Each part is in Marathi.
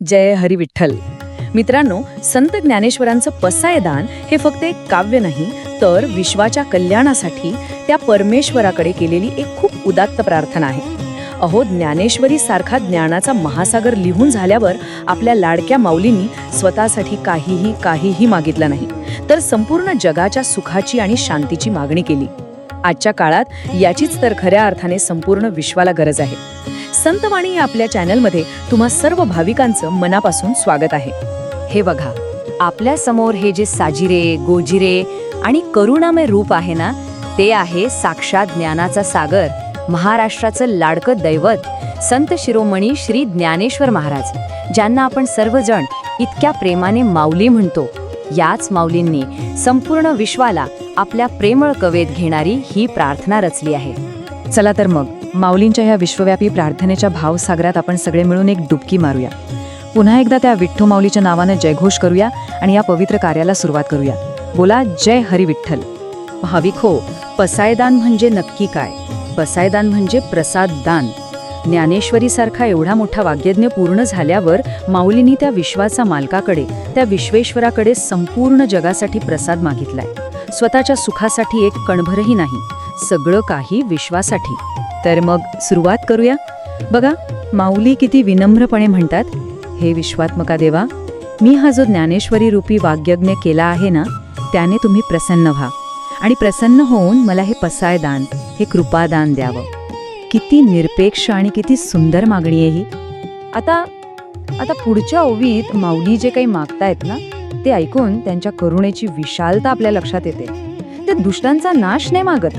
जय हरी विठ्ठल. मित्रांनो, संत ज्ञानेश्वरांचं पसायदान हे फक्त एक काव्य नाही, तर विश्वाच्या कल्याणासाठी त्या परमेश्वराकडे केलेली एक खूप उदात्त प्रार्थना आहे. अहो, ज्ञानेश्वरी सारखा ज्ञानाचा महासागर लिहून झाल्यावर आपल्या लाडक्या माऊलींनी स्वतःसाठी काहीही मागितलं नाही, तर संपूर्ण जगाच्या सुखाची आणि शांतीची मागणी केली. आजच्या काळात याचीच तर खऱ्या अर्थाने संपूर्ण विश्वाला गरज आहे. संतवाणी या आपल्या चॅनलमध्ये तुम्हा सर्व भाविकांचं मनापासून स्वागत आहे. हे बघा, आपल्या समोर हे जे साजिरे, गोजिरे आणि करुणामय रूप आहे ना, ते आहे साक्षात ज्ञानाचा सागर, महाराष्ट्राचं लाडकं दैवत संत शिरोमणी श्री ज्ञानेश्वर महाराज, ज्यांना आपण सर्वजण इतक्या प्रेमाने माऊली म्हणतो. याच माऊलींनी संपूर्ण विश्वाला आपल्या प्रेमळ कवेत घेणारी ही प्रार्थना रचली आहे. चला तर मग माऊलींच्या ह्या विश्वव्यापी प्रार्थनेच्या भावसागरात आपण सगळे मिळून एक डुबकी मारूया. पुन्हा एकदा त्या विठ्ठल माऊलीच्या नावानं जयघोष करूया आणि या पवित्र कार्याला सुरुवात करूया. बोला जय हरी विठ्ठल. भाविक हो, पसायदान म्हणजे नक्की काय? पसायदान म्हणजे प्रसाद दान. ज्ञानेश्वरीसारखा एवढा मोठा वाग्यज्ञ पूर्ण झाल्यावर माऊलींनी त्या विश्वाचा मालकाकडे, त्या विश्वेश्वराकडे संपूर्ण जगासाठी प्रसाद मागितलाय. स्वतःच्या सुखासाठी एक कणभरही नाही, सगळं काही विश्वासाठी. तर मग सुरुवात करूया. बघा, माऊली किती विनम्रपणे म्हणतात, हे विश्वात्मका देवा, मी हा जो ज्ञानेश्वरी रूपी वाग्यज्ञ केला आहे ना, त्याने तुम्ही प्रसन्न व्हा आणि प्रसन्न होऊन मला हे पसायदान, हे कृपादान द्यावं. किती निरपेक्ष आणि किती सुंदर मागणी आहे ही. आता पुढच्या ओवीत माऊली जे काही मागतायत ना, ते ऐकून त्यांच्या करुणेची विशालता आपल्या लक्षात येते. ते दुष्टांचा नाश नाही मागत,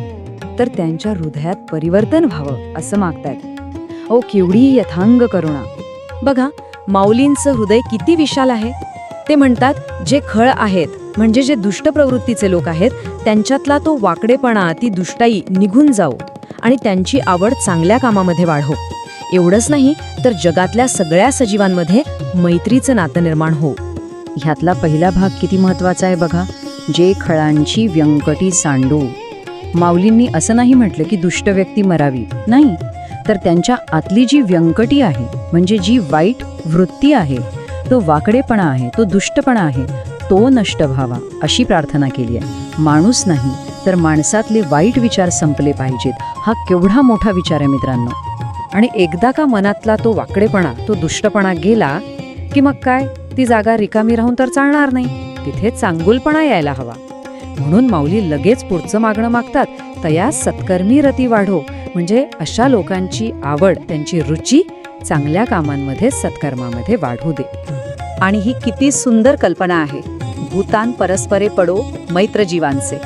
तर त्यांच्या हृदयात परिवर्तन व्हावं असं मागतायत. अहो, केवढी यथांग करुणा. बघा, माऊलींचं हृदय किती विशाल आहे. ते म्हणतात, जे खळ आहेत म्हणजे जे दुष्ट प्रवृत्तीचे लोक आहेत, त्यांच्यातला तो वाकडेपणा, ती दुष्टाई निघून जाओ आणि त्यांची आवड चांगल्या कामामध्ये वाढो. एवढंच नाही, तर जगातल्या सगळ्या सजीवांमध्ये मैत्रीचं नातं निर्माण हो. ह्यातला पहिला भाग किती महत्वाचा आहे बघा, जे खळांची व्यंकटी सांडू. माऊलींनी असं नाही म्हटलं की दुष्ट व्यक्ती मरावी, नाही, तर त्यांच्या आतली जी व्यंकटी आहे, म्हणजे जी वाईट वृत्ती आहे, तो वाकडेपणा आहे, तो दुष्टपणा आहे, तो नष्ट व्हावा अशी प्रार्थना केली आहे. माणूस नाही, तर माणसातले वाईट विचार संपले पाहिजेत. हा केवढा मोठा विचार आहे मित्रांनो. आणि एकदा का मनातला तो वाकडेपणा, तो दुष्टपणा गेला की मग काय, ती जागा रिकामी राहून तर चालणार नाही, तिथे चांगुलपणा यायला हवा. म्हणून माऊली लगेच पुढचं मागणं मागतात, तया सत्कर्मी रती वाढो, म्हणजे अशा लोकांची आवड, त्यांची रुची चांगल्या कामांमध्ये, सत्कर्मामध्ये वाढू दे. आणि ही किती सुंदर कल्पना आहे. भूतान परस्परे पडो मैत्र जीवांचे.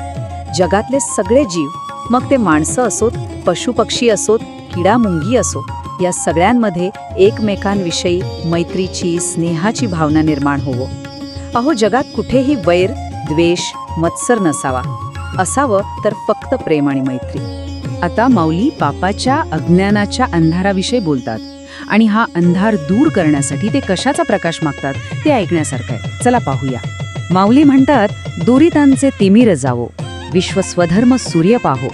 जगातले सगळे जीव, मग ते माणसं असोत, पशुपक्षी असोत, किडा मुंगी असो, या सगळ्यांमध्ये एकमेकांविषयी मैत्रीची, स्नेहाची भावना निर्माण होवो. अहो, जगात कुठेही वैर, द्वेष, मत्सर नसावा. असावं तर फक्त प्रेम आणि मैत्री. आता माऊली पापाच्या, अज्ञानाच्या अंधाराविषयी बोलतात आणि हा अंधार दूर करण्यासाठी ते कशाचा प्रकाश मागतात ते ऐकण्यासारखं आहे. चला पाहूया. माऊली म्हणतात, दुरितांचे तिमिर जावो, विश्व स्वधर्म सूर्य पाहो.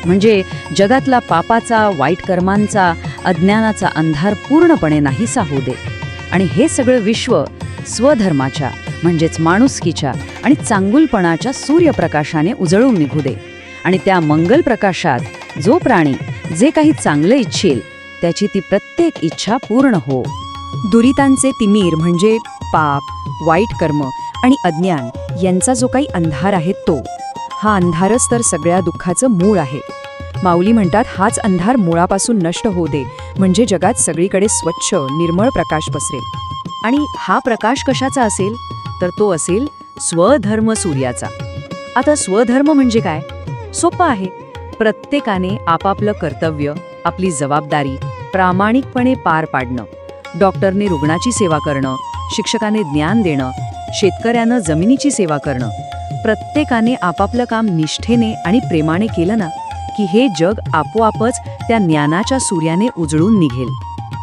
म्हणजे जगातला पापाचा, वाईट कर्मांचा, अज्ञानाचा अंधार पूर्णपणे नाहीसा होऊ दे आणि हे सगळं विश्व स्वधर्माच्या, म्हणजेच माणुसकीच्या आणि चांगुलपणाच्या सूर्यप्रकाशाने उजळून निघू दे. आणि त्या मंगल प्रकाशात जो प्राणी जे काही चांगलं इच्छेल, त्याची ती प्रत्येक इच्छा पूर्ण हो. दुरितांचे तिमीर म्हणजे पाप, वाईट कर्म आणि अज्ञान यांचा जो काही अंधार आहे, तो हा अंधारच तर सगळ्या दुःखाचं मूळ आहे. माऊली म्हणतात, हाच अंधार मुळापासून नष्ट होऊ दे, म्हणजे जगात सगळीकडे स्वच्छ, निर्मळ प्रकाश पसरेल. आणि हा प्रकाश कशाचा असेल, तर तो असेल स्वधर्म सूर्याचा. आता स्वधर्म म्हणजे काय? सोपं आहे. प्रत्येकाने आपापलं कर्तव्य, आपली जबाबदारी प्रामाणिकपणे पार पाडणं. डॉक्टरने रुग्णाची सेवा करणं, शिक्षकाने ज्ञान देणं, शेतकऱ्यानं जमिनीची सेवा करणं. प्रत्येकाने आपापलं काम निष्ठेने आणि प्रेमाने केलं ना, की हे जग आपोआपच त्या ज्ञानाच्या सूर्याने उजळून निघेल.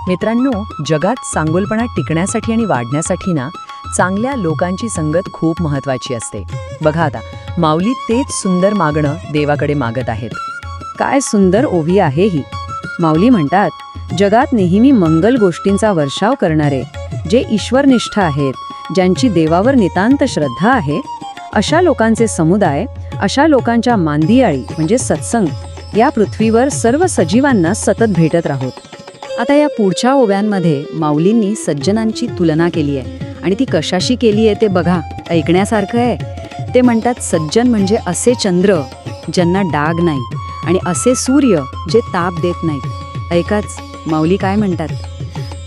मित्रांनो, जगात चांगुलपणा टिकण्यासाठी आणि वाढण्यासाठी ना, चांगल्या लोकांची संगत खूप महत्वाची असते. बघा, आता माऊली तेच सुंदर मागणं देवाकडे मागत आहेत. काय सुंदर ओवी आहे ही. माऊली म्हणतात, जगात नेहमी मंगल गोष्टींचा वर्षाव करणारे, जे ईश्वरनिष्ठ आहेत, ज्यांची देवावर नितांत श्रद्धा आहे, अशा लोकांचे समुदाय, अशा लोकांच्या मांदियाळी म्हणजे सत्संग या पृथ्वीवर सर्व सजीवांना सतत भेटत राहोत. आता या पुढच्या ओव्यांमध्ये माऊलींनी सज्जनांची तुलना केली आहे आणि ती कशाशी केली आहे ते बघा, ऐकण्यासारखं आहे. ते म्हणतात सज्जन म्हणजे असे चंद्र ज्यांना डाग नाही आणि असे सूर्य जे ताप देत नाहीत. ऐकाच माऊली काय म्हणतात.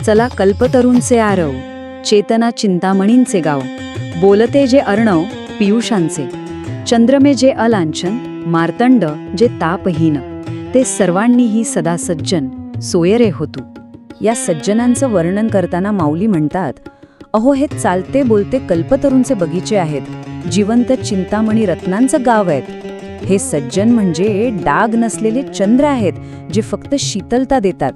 चला कल्पतरूंचे आरव, चेतना चिंतामणींचे गाव, बोलते जे अर्णव पियुषांचे, चंद्रमे जे अलांछन, मार्तंड जे तापहीन, ते सर्वांनीही सदा सज्जन सोयरे होतू. या सज्जनांचं वर्णन करताना माऊली म्हणतात, अहो हे चालते बोलते कल्पतरूंचे बगीचे आहेत, जिवंत चिंतामणी रत्नांचं गाव आहेत. हे सज्जन म्हणजे डाग नसलेले चंद्र आहेत जे फक्त शीतलता देतात,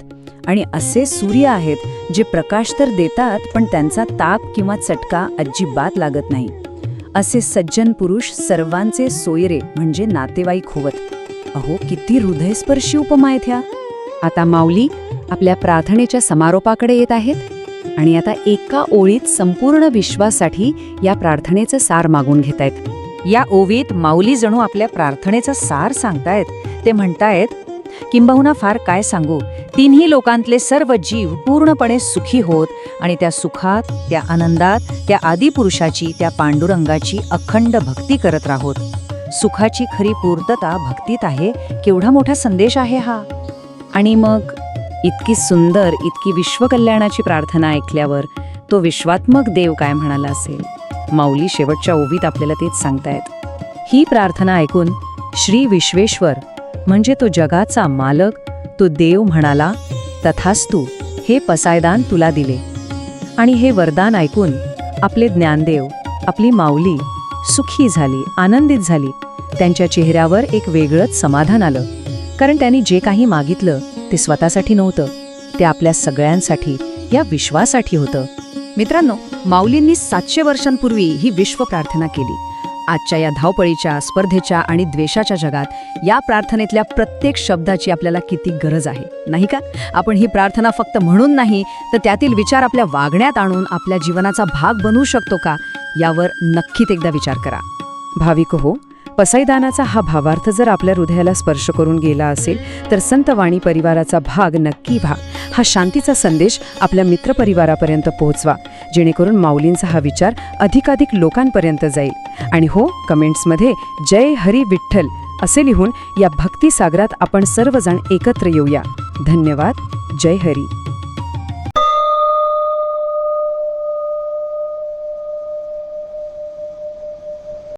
आणि असे सूर्य आहेत जे प्रकाश तर देतात पण त्यांचा ताप किंवा चटका अजिबात लागत नाही. असे सज्जन पुरुष सर्वांचे सोयरे म्हणजे नातेवाईक होवत. अहो किती हृदयस्पर्शी उपमा आहेत ह्या. आता माऊली आपल्या प्रार्थनेच्या समारोपाकडे येत आहेत आणि आता एका ओळीत संपूर्ण विश्वासाठी या प्रार्थनेचं सार मागून घेतायत. या ओवीत माऊली जणू आपल्या प्रार्थनेचा सार सांगतायत. ते म्हणतायत, किंबहुना फार काय सांगू, तिन्ही लोकांतले सर्व जीव पूर्णपणे सुखी होत आणि त्या सुखात, त्या आनंदात, त्या आदिपुरुषाची, त्या पांडुरंगाची अखंड भक्ती करत राहोत. सुखाची खरी पूर्तता भक्तीत आहे. केवढा मोठा संदेश आहे हा. आणि मग इतकी सुंदर, इतकी विश्वकल्याणाची प्रार्थना ऐकल्यावर तो विश्वात्मक देव काय म्हणाला असेल. माऊली शेवटच्या ओवीत आपल्याला तेच सांगतायत. ही प्रार्थना ऐकून श्री विश्वेश्वर म्हणजे तो जगाचा मालक, तो देव म्हणाला, तथास्तु, हे पसायदान तुला दिले. आणि हे वरदान ऐकून आपले ज्ञानदेव, आपली माऊली सुखी झाली, आनंदित झाली. त्यांच्या चेहऱ्यावर एक वेगळंच समाधान आलं, कारण त्यांनी जे काही मागितलं ते स्वतःसाठी नव्हतं, ते आपल्या सगळ्यांसाठी, या विश्वासाठी होतं. मित्रांनो, माऊलींनी 700 वर्षांपूर्वी ही विश्व प्रार्थना केली. आजच्या या धावपळीच्या, स्पर्धेच्या आणि द्वेषाच्या जगात या प्रार्थनेतल्या प्रत्येक शब्दाची आपल्याला किती गरज आहे, नाही का? आपण ही प्रार्थना फक्त म्हणून नाही, तर त्यातील विचार आपल्या वागण्यात आणून आपल्या जीवनाचा भाग बनवू शकतो का, यावर नक्कीच एकदा विचार करा. भाविक हो, पसायदानाचा हा भावार्थ जर आपल्या हृदयाला स्पर्श करून गेला असेल तर संत वाणी परिवाराचा भाग नक्की व्हा. हा शांतीचा संदेश आपल्या मित्रपरिवारापर्यंत पोहोचवा, जेणेकरून माऊलींचा हा विचार अधिकाधिक लोकांपर्यंत जाईल. आणि हो, कमेंट्समध्ये जय हरी विठ्ठल असे लिहून या भक्तिसागरात आपण सर्वजण एकत्र येऊया. धन्यवाद. जय हरी.